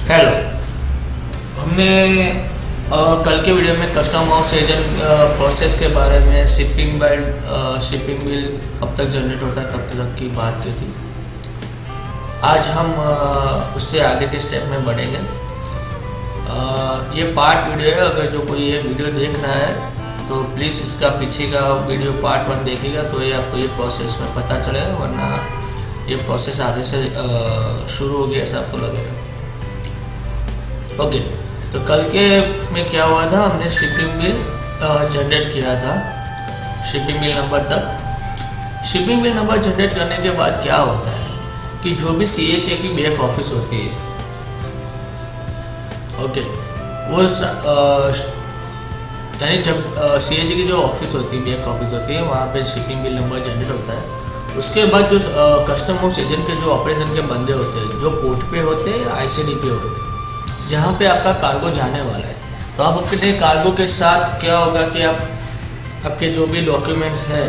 Hello. हमने कल के वीडियो में कस्टम हाउस एजेंट प्रोसेस के बारे में शिपिंग बिल कब तक जनरेट होता है तब तक की बात की थी। आज हम उससे आगे के स्टेप में बढ़ेंगे। ये पार्ट वीडियो है। अगर जो कोई ये वीडियो देख रहा है तो प्लीज़ इसका पीछे का वीडियो पार्ट 1 देखेगा तो ये आपको ये प्रोसेस में पता चलेगा, वरना ये प्रोसेस आगे से शुरू हो गया ऐसा आपको लगेगा। ओके, तो कल के में क्या हुआ था, हमने शिपिंग बिल जनरेट किया था शिपिंग बिल नंबर तक। शिपिंग बिल नंबर जनरेट करने के बाद क्या होता है कि जो भी CHA की बैक ऑफिस होती है, ओके, वो यानी जब CHA की जो ऑफिस होती है, बैक ऑफिस होती है, वहाँ पे शिपिंग बिल नंबर जनरेट होता है। उसके बाद जो कस्टम हाउस एजेंट के जो ऑपरेशन के बंदे होते हैं, जो पोर्ट पे होते हैं, ICD पे होते हैं, जहाँ पे आपका कार्गो जाने वाला है, तो आप अपने कार्गो के साथ क्या होगा कि आपके जो भी डॉक्यूमेंट्स हैं,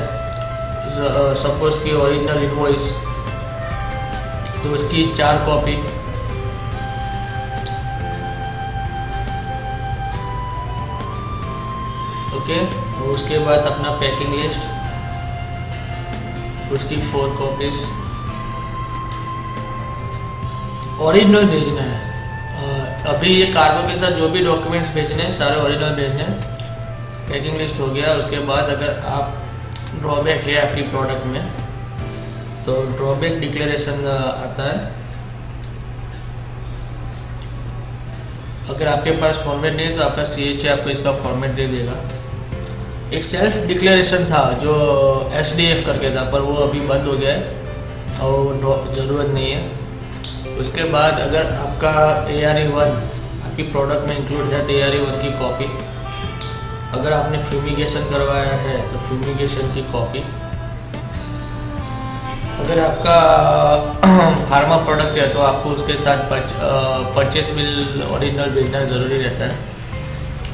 सपोज की ओरिजिनल इनवॉइस, तो उसकी 4 कॉपी, ओके, और उसके बाद अपना पैकिंग लिस्ट, उसकी 4 कॉपीज ओरिजिनल भेजना है। अभी ये कार्गो के साथ जो भी डॉक्यूमेंट्स भेजने हैं सारे ओरिजिनल भेजने हैं। पैकिंग लिस्ट हो गया। उसके बाद अगर आप ड्रॉबैक है आपकी प्रोडक्ट में तो ड्रॉबैक डिक्लेरेशन आता है। अगर आपके पास फॉर्मेट नहीं है तो आपका CHA आपको इसका फॉर्मेट दे देगा। एक सेल्फ डिक्लेरेशन था जो SDF करके था, पर वो अभी बंद हो गया है और ज़रूरत नहीं है। उसके बाद अगर आपका ARE1 आपकी प्रोडक्ट में इंक्लूड है तो ARE1 की कॉपी, अगर आपने फ्यूमिगेशन करवाया है तो फ्यूमिगेशन की कॉपी, अगर आपका फार्मा प्रोडक्ट है तो आपको उसके साथ परचेस बिल ओरिजिनल भेजना ज़रूरी रहता है।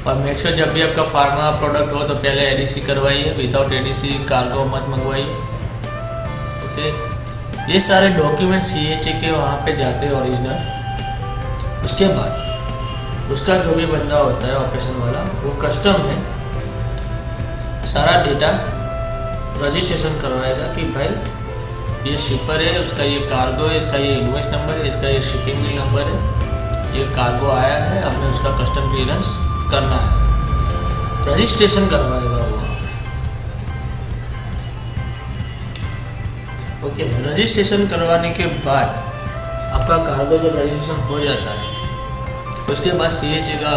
और मेक श्योर जब भी आपका फार्मा प्रोडक्ट हो तो पहले ADC करवाइए, विदाउट ADC कार्गो मत मंगवाइए। ओके, ये सारे डॉक्यूमेंट CHA के वहाँ पे जाते हैं ओरिजिनल। उसके बाद उसका जो भी बंदा होता है ऑपरेशन वाला, वो कस्टम में सारा डेटा रजिस्ट्रेशन करवाएगा कि भाई ये शिपर है, उसका ये कार्गो है, इसका ये इनवॉइस नंबर है, इसका ये शिपिंग बिल नंबर है, ये कार्गो आया है, हमने उसका कस्टम क्लियरेंस करना है। रजिस्ट्रेशन करवाएगा वो। ओके, रजिस्ट्रेशन करवाने के बाद आपका कार्गो जब रजिस्ट्रेशन हो जाता है, उसके बाद CHA का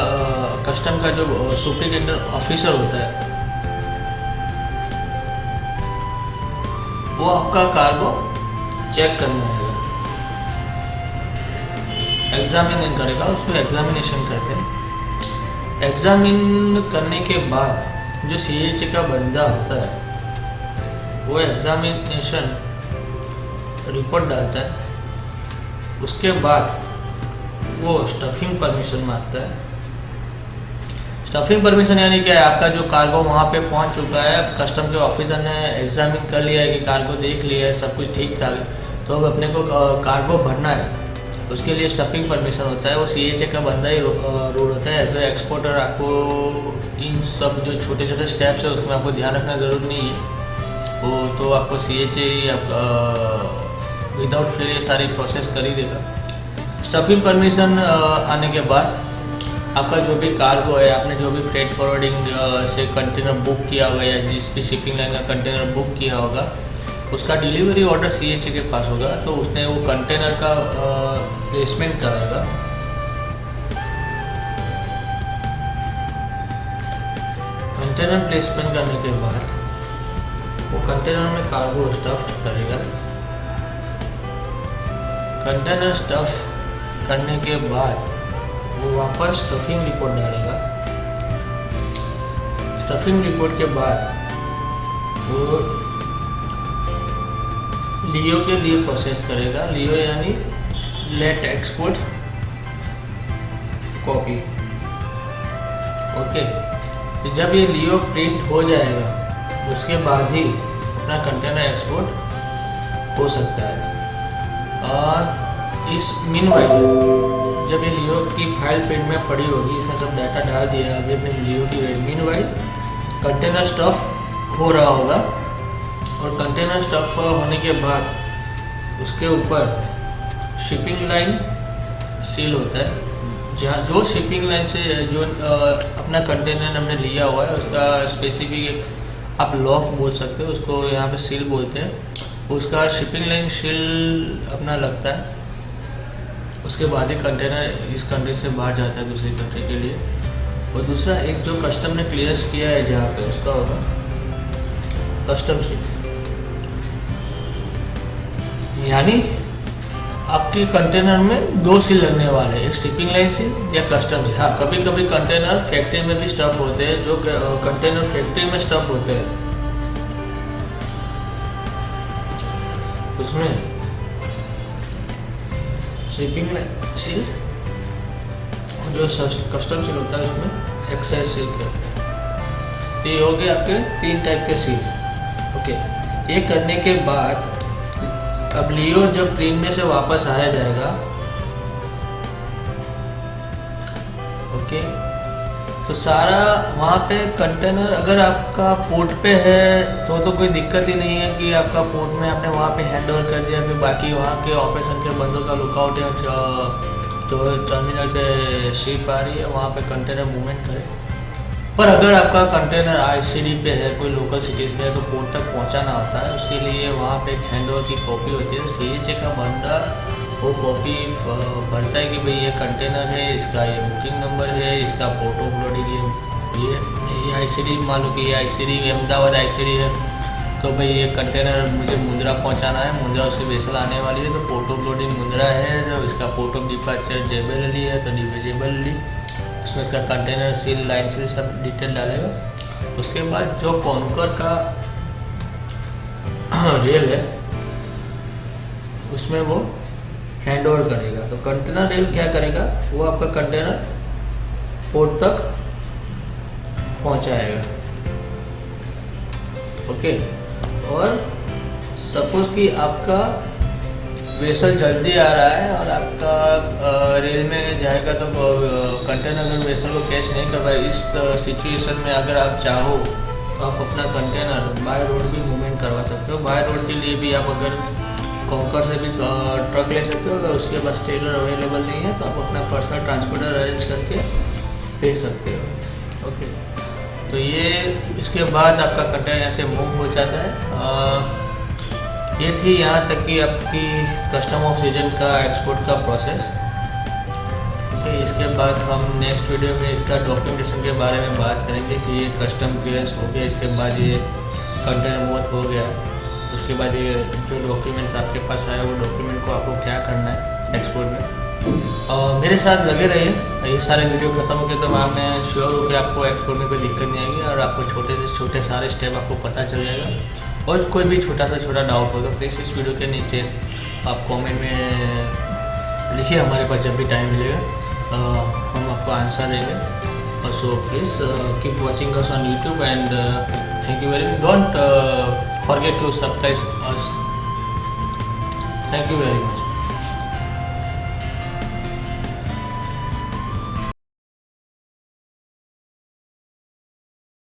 कस्टम का जो सुपरिटेंडेंट ऑफिसर होता है, वो आपका कार्गो चेक करने आएगा, एग्जामिन करेगा। उसको एग्जामिनेशन कहते हैं। एग्जामिन करने के बाद जो CHA का बंदा होता है वो एग्जामिनेशन रिपोर्ट डालता है। उसके बाद वो स्टफिंग परमिशन मांगता है। स्टफिंग परमिशन यानी क्या है, आपका जो कार्गो वहाँ पे पहुँच चुका है, कस्टम के ऑफिसर ने एग्जामिन कर लिया है कि कार्गो देख लिया है, सब कुछ ठीक ठाक है, तो अब अपने को कार्गो भरना है। उसके लिए स्टफिंग परमिशन होता है, वो CHA का बंदा ही रोल होता है। एज ए एक्सपोर्टर आपको इन सब जो छोटे छोटे स्टेप्स है उसमें आपको ध्यान रखना ज़रूरी नहीं है। वो तो आपको CHA ही आपका विदाउट फिर ये सारी प्रोसेस कर ही देगा। स्टफिंग परमिशन आने के बाद आपका जो भी कार्गो है, आपने जो भी फ्रेट फॉरवर्डिंग से कंटेनर बुक किया हुआ या जिस भी शिपिंग लाइन का कंटेनर बुक किया होगा, उसका डिलीवरी ऑर्डर CHA के पास होगा, तो उसने वो कंटेनर का प्लेसमेंट कराएगा। कंटेनर प्लेसमेंट करने के बाद वो कंटेनर में कार्गो स्टफ करेगा। कंटेनर स्टफ करने के बाद वो वापस स्टफिंग रिपोर्ट डालेगा। स्टफिंग रिपोर्ट के बाद वो लियो के लिए प्रोसेस करेगा। लियो यानी लेट एक्सपोर्ट कॉपी। ओके, तो जब ये लियो प्रिंट हो जाएगा उसके बाद ही अपना कंटेनर एक्सपोर्ट हो सकता है। और इस मीनवाइल जब ये लियो की फाइल प्रिंट में पड़ी होगी, इसने सब डाटा डाल दिया अभी अपने लियो की मीनवाइल कंटेनर स्टफ हो रहा होगा, और कंटेनर स्टफ होने के बाद उसके ऊपर शिपिंग लाइन सील होता है, जहाँ जो शिपिंग लाइन से जो अपना कंटेनर हमने लिया हुआ है उसका स्पेसिफिक आप लॉक बोल सकते हो, उसको यहाँ पे सील बोलते हैं, उसका शिपिंग लाइन सील अपना लगता है। उसके बाद ही कंटेनर इस कंट्री से बाहर जाता है दूसरी कंट्री के लिए। और दूसरा एक जो कस्टम ने क्लियरेंस किया है जहाँ पे, उसका होगा कस्टम सील, यानी आपके कंटेनर में 2 सील लगने वाले हैं, एक शिपिंग लाइन सील या कस्टम सील। हाँ, कभी कभी कंटेनर फैक्ट्री में भी स्टफ होते हैं, जो कंटेनर फैक्ट्री में स्टफ होते हैं उसमें शिपिंग लाइन सील, जो कस्टम सील होता है उसमें एक्साइज सील कहते हैं। तो ये हो गए आपके 3 टाइप के सील। ओके, ये करने के बाद अब लियो जब प्रिंट में से वापस आया जाएगा, ओके, तो सारा वहाँ पे कंटेनर अगर आपका पोर्ट पे है तो कोई दिक्कत ही नहीं है कि आपका पोर्ट में आपने वहाँ पे हैंड ओवर कर दिया, फिर बाकी वहाँ के ऑपरेशन के बंदों का लुकआउट है, जो टर्मिनल पे शिप आ रही है वहाँ पे कंटेनर मूवमेंट करे। पर अगर आपका कंटेनर आईसीडी पे है, कोई लोकल सिटीज़ में है, तो पोर्ट तक पहुंचाना होता है, उसके लिए वहाँ पे एक हैंडओवर की कॉपी होती है। सीएचए का बंदा वो कॉपी भरता है कि भाई ये कंटेनर है, इसका ये बुकिंग नंबर है, इसका पोर्ट ऑफ लोडिंग ये आईसीडी, मान लो कि ये आईसीडी अहमदाबाद आईसीडी है, तो भाई ये कंटेनर मुझे मुंद्रा पहुँचाना है, मुंद्रा उसकी वेसल आने वाली है, तो पोर्ट ऑफ लोडिंग मुंद्रा है, जब इसका पोर्ट ऑफ डिपार्चर जेबेलली है तो जेबेलली, उसमें इसका कंटेनर सील लाइन से सब डिटेल डालेगा। उसके बाद जो कॉन्कर का रेल है उसमें वो हैंड ओवर करेगा, तो कंटेनर रेल क्या करेगा, वो आपका कंटेनर पोर्ट तक पहुंचाएगा। ओके, और सपोज कि आपका वेसल जल्दी आ रहा है और आपका रेल में जाएगा, तो कंटेनर अगर वेसल को कैच नहीं कर पाए, इस सिचुएशन में अगर आप चाहो तो आप अपना कंटेनर बाय रोड भी मूवमेंट करवा सकते हो। बाय रोड के लिए भी आप अगर कॉन्कर से भी ट्रक ले सकते हो, अगर उसके पास ट्रेलर अवेलेबल नहीं है तो आप अपना पर्सनल ट्रांसपोर्टर अरेंज करके भेज सकते हो। ओके, तो ये इसके बाद आपका कंटेनर ऐसे मूव हो जाता है। ये थी यहाँ तक कि आपकी कस्टम ऑक्सीजन का एक्सपोर्ट का प्रोसेस। ओके, इसके बाद हम नेक्स्ट वीडियो में इसका डॉक्यूमेंटेशन के बारे में बात करेंगे कि ये कस्टम क्लियरेंस हो गया, इसके बाद ये कंटेनर मूव हो गया, उसके बाद ये जो डॉक्यूमेंट्स आपके पास आए वो डॉक्यूमेंट को आपको क्या करना है एक्सपोर्ट में। मेरे साथ लगे रहिए, ये सारे वीडियो खत्म हो गए तो मैं श्योर हूँ कि आपको एक्सपोर्ट में कोई दिक्कत नहीं आएगी और आपको छोटे से छोटे सारे स्टेप आपको पता चल जाएगा। और कोई भी छोटा से छोटा डाउट हो तो प्लीज़ इस वीडियो के नीचे आप कमेंट में लिखिए, हमारे पास जब भी टाइम मिलेगा हम आपको आंसर देंगे। So please keep watching us on YouTube and thank you very much. Don't forget to subscribe us. Thank you very much.